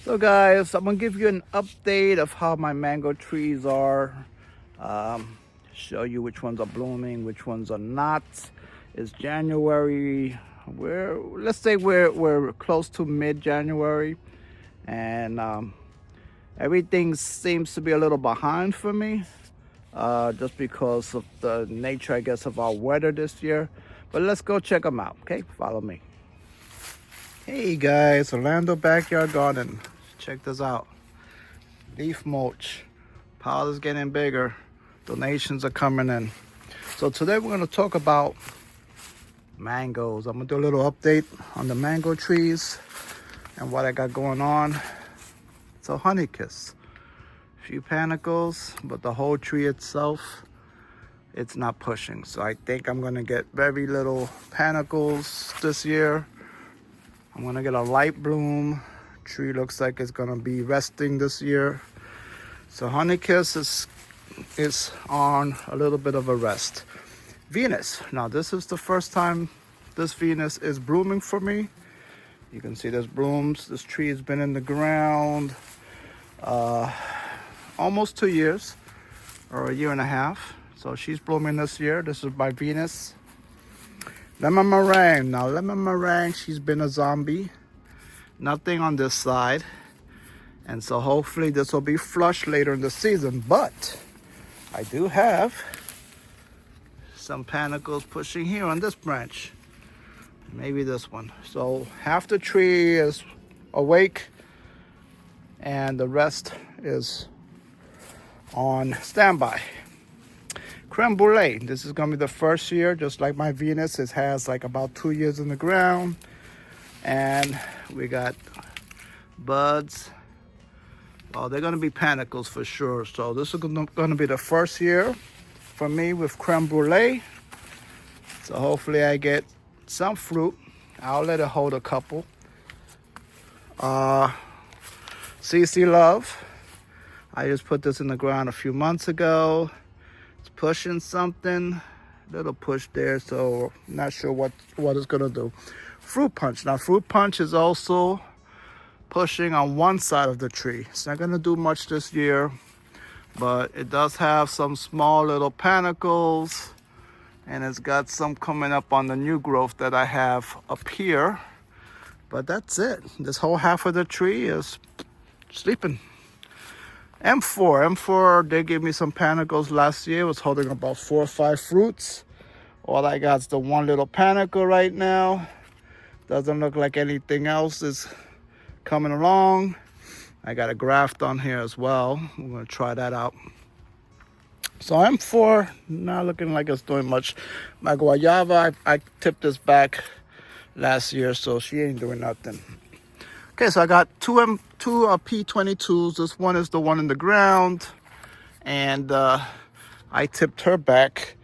So guys, I'm gonna give you an update of how my mango trees are. Show you which ones are blooming, which ones are not. It's January. Let's say we're close to mid-January, and everything seems to be a little behind for me, just because of the nature, I guess, of our weather this year. But let's go check them out. Okay, follow me. Hey guys, Orlando Backyard Garden. Check this out. Leaf mulch. Pile is getting bigger. Donations are coming in. So today we're going to talk about mangoes. I'm going to do a little update on the mango trees and what I got going on. It's a honey kiss. A few panicles, but the whole tree itself, it's not pushing. So I think I'm going to get very little panicles this year. I'm gonna get a light bloom. Tree looks like it's gonna be resting this year. So honey kiss is on a little bit of a rest. Venus. Now this is the first time this Venus is blooming for me. You can see there's blooms. This tree has been in the ground almost 2 years or a year and a half. So she's blooming this year. This is my Venus. Lemon meringue. Now lemon meringue, she's been a zombie. Nothing on this side. And so hopefully this will be flush later in the season. But I do have some panicles pushing here on this branch. Maybe this one. So half the tree is awake and the rest is on standby. Creme brulee. This is gonna be the first year, just like my Venus. It has like about 2 years in the ground, and we got buds. Oh, they're gonna be panicles for sure. So this is gonna be the first year for me with creme brulee. So hopefully I get some fruit. I'll let it hold a couple. CC Love. I just put this in the ground a few months ago. Pushing something, little push there, so not sure what it's gonna do. Fruit punch. Now fruit punch is also pushing on one side of the tree. It's not gonna do much this year, but it does have some small little panicles, and it's got some coming up on the new growth that I have up here. But that's it. This whole half of the tree is sleeping. M4, they gave me some panicles last year. It was holding about 4 or 5 fruits. All I got is the one little panicle right now. Doesn't look like anything else is coming along. I got a graft on here as well. We're gonna try that out. So M4, not looking like it's doing much. My guayaba, I tipped this back last year, so she ain't doing nothing. Okay, so I got two P22s. This one is the one in the ground, and I tipped her back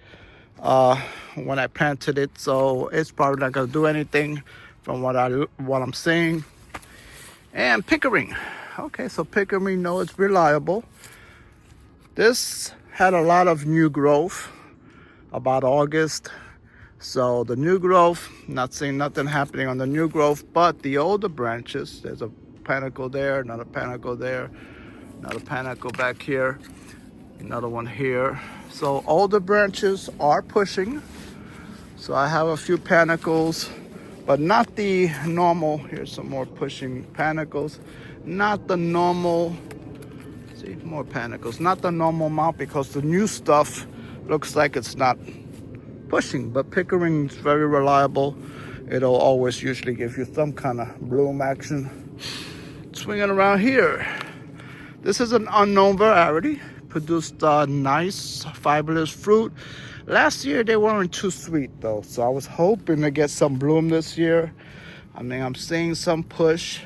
when I planted it, so it's probably not gonna do anything from what I'm seeing. And Pickering. Okay, so Pickering, no, it's reliable. This had a lot of new growth about August. So the new growth, not seeing nothing happening on the new growth, but the older branches, there's a panicle there, another panicle there, another panicle back here, another one here. So older branches are pushing. So I have a few panicles, but not the normal. Here's some more pushing panicles. Not the normal, see, more panicles. Not the normal amount, because the new stuff looks like it's not pushing, but Pickering is very reliable. It'll always usually give you some kind of bloom action. Swinging around here. This is an unknown variety. Produced nice fibrous fruit. Last year they weren't too sweet though, so I was hoping to get some bloom this year. I mean, I'm seeing some push,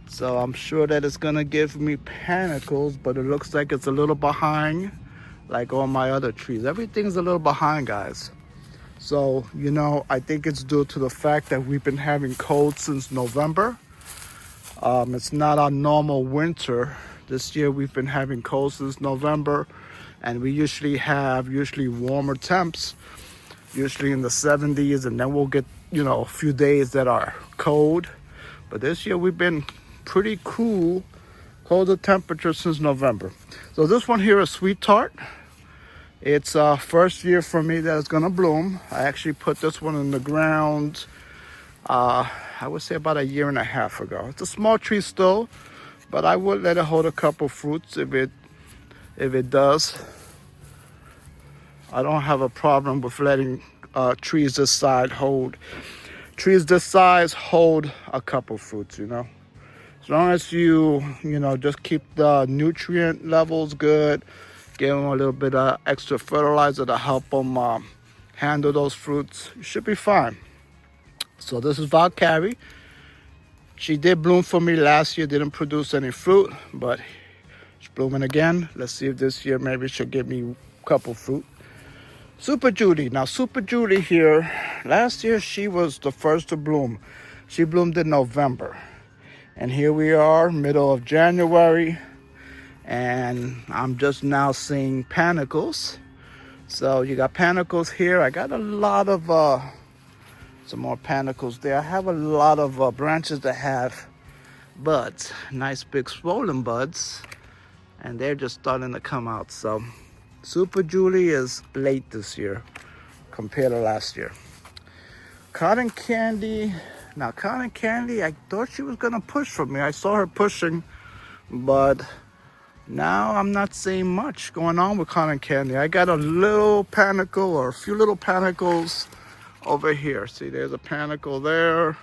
so I'm sure that it's gonna give me panicles, but it looks like it's a little behind, like all my other trees. Everything's a little behind, guys. So, you know, I think it's due to the fact that we've been having cold since November. It's not our normal winter. This year we've been having cold since November, and we usually have warmer temps, usually in the 70s, and then we'll get, you know, a few days that are cold. But this year we've been pretty cool, colder temperature since November. So this one here is Sweet Tart. It's first year for me that it's gonna bloom. I actually put this one in the ground, I would say about 1.5 years ago. It's a small tree still, but I would let it hold a couple fruits if it does. I don't have a problem with letting trees this size hold a couple fruits, you know. As long as you just keep the nutrient levels good, give them a little bit of extra fertilizer to help them handle those fruits, you should be fine. So this is Valkyrie. She did bloom for me last year, didn't produce any fruit, but she's blooming again. Let's see if this year maybe she'll give me a couple fruit. Super Judy. Now Super Judy here, last year she was the first to bloom. She bloomed in November. And here we are, middle of January, and I'm just now seeing panicles. So you got panicles here. I got a lot of, some more panicles there. I have a lot of branches that have buds, nice big swollen buds, and they're just starting to come out. So Super Julie is late this year compared to last year. Cotton Candy. Now, Cotton Candy, I thought she was gonna push for me. I saw her pushing, but now I'm not seeing much going on with Cotton Candy. I got a little panicle or a few little panicles over here. See, there's a panicle there,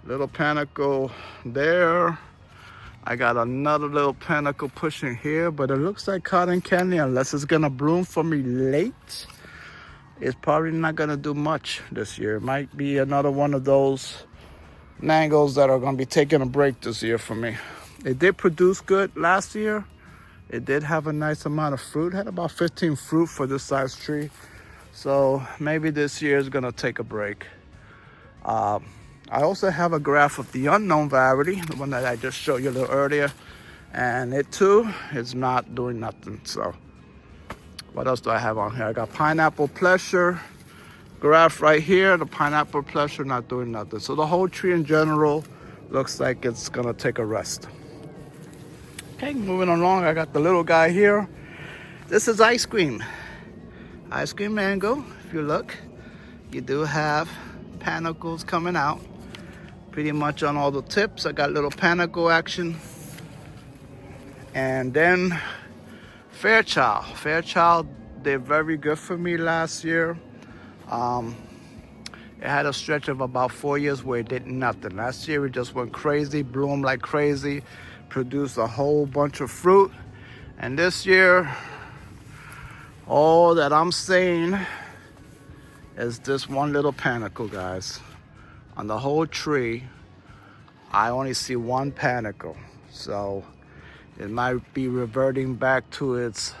little panicle there. I got another little panicle pushing here, but it looks like Cotton Candy, unless it's gonna bloom for me late, it's probably not gonna do much this year. It might be another one of those mangoes that are gonna be taking a break this year for me. It did produce good last year. It did have a nice amount of fruit, had about 15 fruit for this size tree. So maybe this year is gonna take a break. I also have a graft of the unknown variety, the one that I just showed you a little earlier. And it too is not doing nothing. So what else do I have on here? I got Pineapple Pleasure graft right here. The Pineapple Pleasure not doing nothing. So the whole tree in general looks like it's gonna take a rest. Okay, moving along, I got the little guy here. This is Ice Cream. Ice Cream Mango. If you look, you do have panicles coming out pretty much on all the tips. I got little panicle action. And then Fairchild. Fairchild did very good for me last year. It had a stretch of about 4 years where it did nothing. Last year it just went crazy, bloomed like crazy, produced a whole bunch of fruit. And this year, all that I'm seeing is this one little panicle, guys. On the whole tree, I only see one panicle. So it might be reverting back to its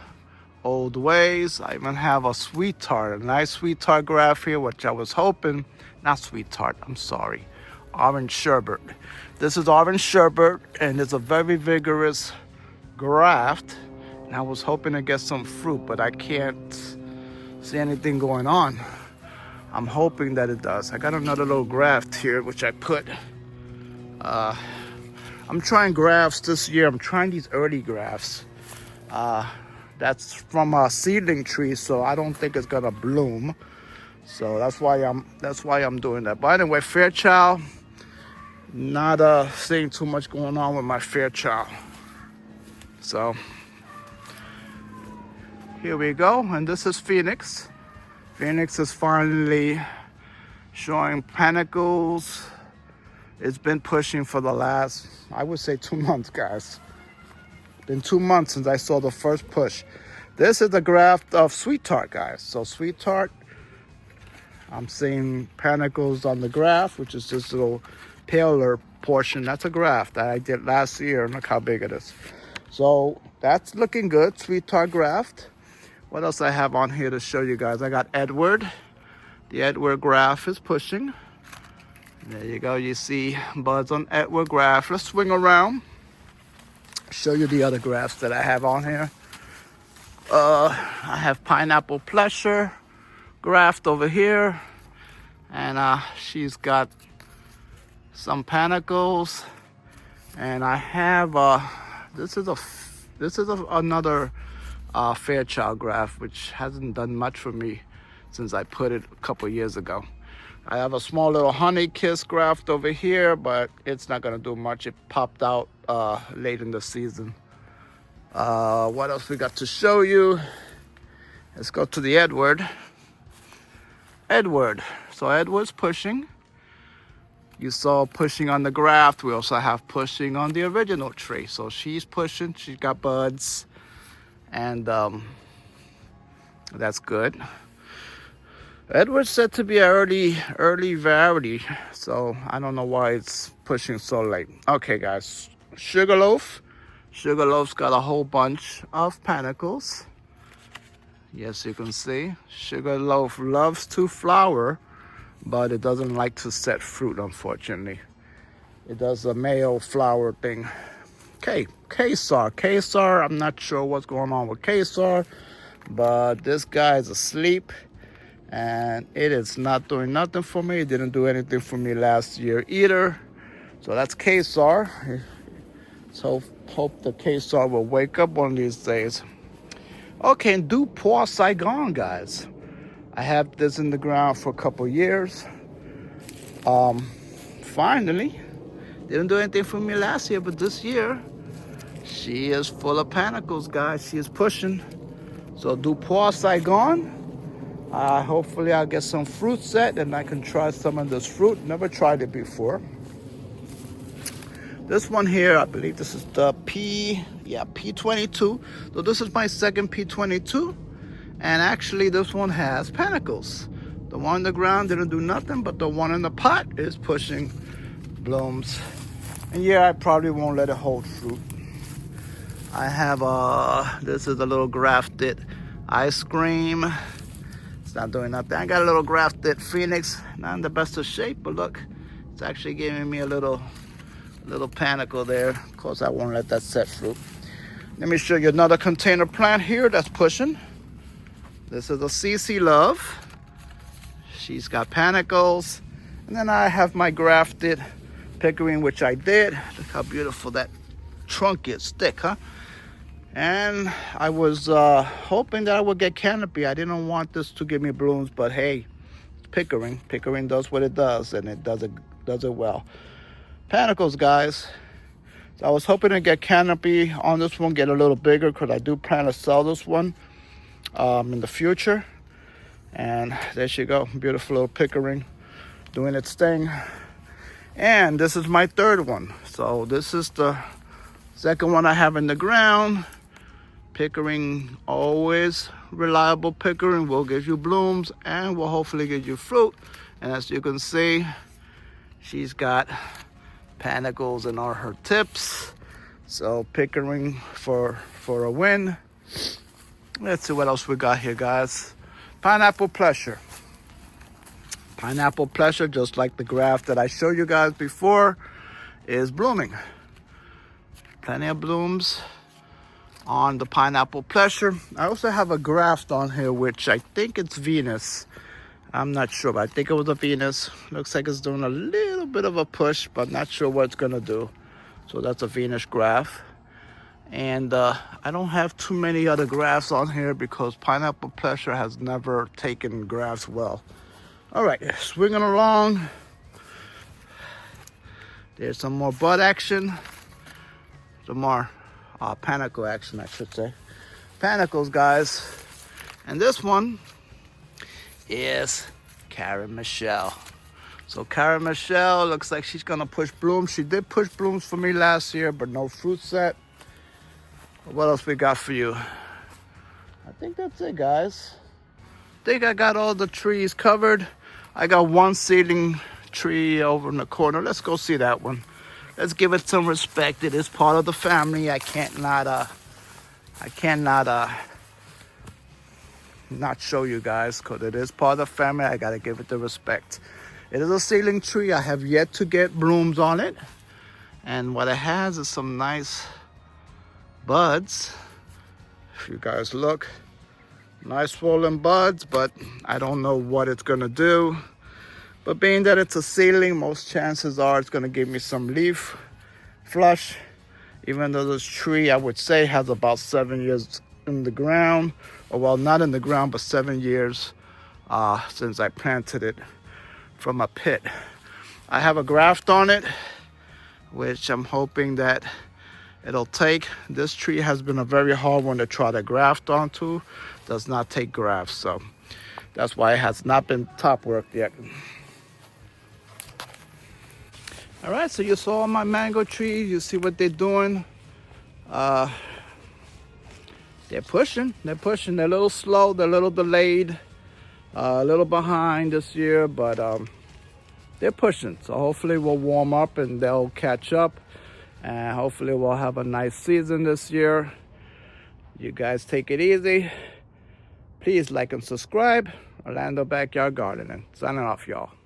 old ways. I even have a Sweet Tart, a nice Sweet Tart graft here, which I was hoping, not Sweet Tart, I'm sorry, Orange Sherbet. This is Orange Sherbet, and it's a very vigorous graft. And I was hoping to get some fruit, but I can't see anything going on. I'm hoping that it does. I got another little graft here, which I put. I'm trying grafts this year. I'm trying these early grafts. That's from a seedling tree, so I don't think it's gonna bloom. So that's why I'm doing that. But anyway, Fairchild, not seeing too much going on with my Fairchild. So here we go, and this is Phoenix. Phoenix is finally showing panicles. It's been pushing for the last, I would say, 2 months, guys. Been 2 months since I saw the first push. This is the graft of Sweet Tart, guys. So Sweet Tart, I'm seeing panicles on the graft, which is this little paler portion. That's a graft that I did last year, and look how big it is. So that's looking good, Sweet Tart graft. What else I have on here to show you guys? I got Edward. The Edward graft is pushing. There you go, you see buds on Edward graft. Let's swing around, show you the other grafts that I have on here. I have Pineapple Pleasure graft over here, and she's got some panicles. And I have this is another Fairchild graft, which hasn't done much for me since I put it a couple years ago. I have a small little honey kiss graft over here, but it's not gonna do much. It popped out late in the season. What else we got to show you? Let's go to the Edward. So Edward's pushing. You saw pushing on the graft. We also have pushing on the original tree. So she's pushing. She's got buds, and that's good. Edward's said to be an early variety, so I don't know why it's pushing so late. Okay, guys, Sugarloaf. Sugarloaf's got a whole bunch of panicles. Yes, you can see. Sugarloaf loves to flower, but it doesn't like to set fruit, unfortunately. It does a male flower thing. Okay, Kesar, I'm not sure what's going on with Kesar, but this guy's asleep. And it is not doing nothing for me. It didn't do anything for me last year either. So that's Kesar. So hope the Kesar will wake up one of these days. Okay, and Dupois Saigon, guys. I have this in the ground for a couple years. Finally, didn't do anything for me last year, but this year, she is full of panicles, guys. She is pushing. So Dupois Saigon. Hopefully I'll get some fruit set and I can try some of this fruit. Never tried it before. This one here, I believe this is the P22. So this is my second P22. And actually this one has panicles. The one on the ground didn't do nothing, but the one in the pot is pushing blooms. And yeah, I probably won't let it hold fruit. I have this is a little grafted ice cream. It's not doing nothing. I got a little grafted Phoenix, not in the best of shape, but look, it's actually giving me a little panicle there. Of course, I won't let that set fruit. Let me show you another container plant here that's pushing. This is a CC Love. She's got panicles. And then I have my grafted Pickering, which I did. Look how beautiful that trunk is, thick, huh? And I was hoping that I would get canopy. I didn't want this to give me blooms, but hey, Pickering. Pickering does what it does, and it does it well. Panicles, guys. So I was hoping to get canopy on this one, get a little bigger, because I do plan to sell this one in the future. And there she go, beautiful little Pickering doing its thing. And this is my third one. So this is the second one I have in the ground. Pickering, always reliable Pickering, will give you blooms and will hopefully give you fruit. And as you can see, she's got panicles in all her tips. So Pickering for a win. Let's see what else we got here, guys. Pineapple Pleasure. Pineapple Pleasure, just like the graft that I showed you guys before, is blooming. Plenty of blooms on the Pineapple Pleasure. I also have a graft on here, which I think it's Venus. I'm not sure, but I think it was a Venus. Looks like it's doing a little bit of a push, but not sure what it's gonna do. So that's a Venus graft. And I don't have too many other grafts on here because Pineapple Pleasure has never taken grafts well. All right, swinging along. There's some more bud action. Some more panicle action, I should say. Panicles, guys. And this one is Karen Michelle. So Karen Michelle looks like she's gonna push blooms. She did push blooms for me last year, but no fruit set. What else we got for you? I think that's it, guys. I think I got all the trees covered. I got one seedling tree over in the corner. Let's go see that one. Let's give it some respect. It is part of the family. I cannot not show you guys because it is part of the family. I gotta give it the respect. It is a seedling tree. I have yet to get blooms on it. And what it has is some nice buds. If you guys look, nice swollen buds, but I don't know what it's gonna do. But being that it's a seedling, most chances are it's gonna give me some leaf flush. Even though this tree, I would say, has about 7 years in the ground, or well, not in the ground, but 7 years since I planted it from a pit. I have a graft on it, which I'm hoping that it'll take. This tree has been a very hard one to try to graft onto. Does not take grafts, so that's why it has not been top worked yet. All right, so you saw my mango trees. You see what they're doing. They're pushing. They're a little slow. They're a little delayed. A little behind this year, but they're pushing. So hopefully we'll warm up and they'll catch up. And hopefully we'll have a nice season this year. You guys take it easy. Please like and subscribe. Orlando Backyard Gardening. Signing off, y'all.